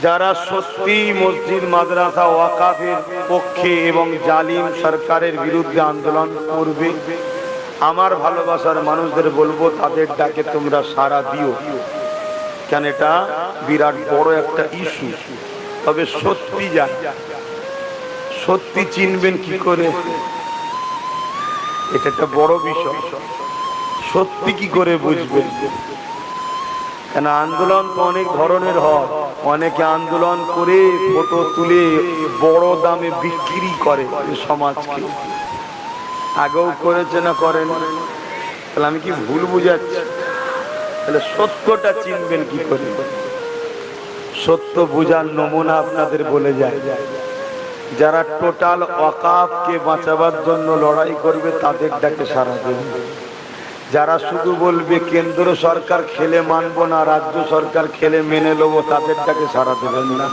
যারা সত্যি মসজিদ মাদ্রাসা ওয়াকাফের পক্ষে এবং জালিম সরকারের বিরুদ্ধে আন্দোলন করবে, আমার ভালোবাসার মানুষদের বলবো তাদের ডাকে তোমরা সাড়া দিও। কেন এটা বিরাট বড় একটা ইস্যু। তবে সত্যি জান, সত্যি চিনবেন কি করে, এটা একটা বড় বিষয়। সত্যি কি করে বুঝবেন? কেন আন্দোলন তো অনেক ধরনের হয়। অনেকে আন্দোলন করে ফটো তুলে বড় দামে বিক্রি করে সমাজকে। আগেও করেছে না করেন? তাহলে আমি কি ভুল বুঝাচ্ছি? তাহলে সত্যটা চিনবেন কি করে? সত্য বুঝার নমুনা আপনাদের বলে যায়, যারা টোটাল ওয়াকাফকে বাঁচাবার জন্য লড়াই করবে তাদের ডাকে সাড়া দেবে। যারা শুধু বলবে কেন্দ্র সরকার খেলে মানবো না, রাজ্য সরকার খেলে মেনে নেবো, তাদের ডাকে সাড়া দেবেন না।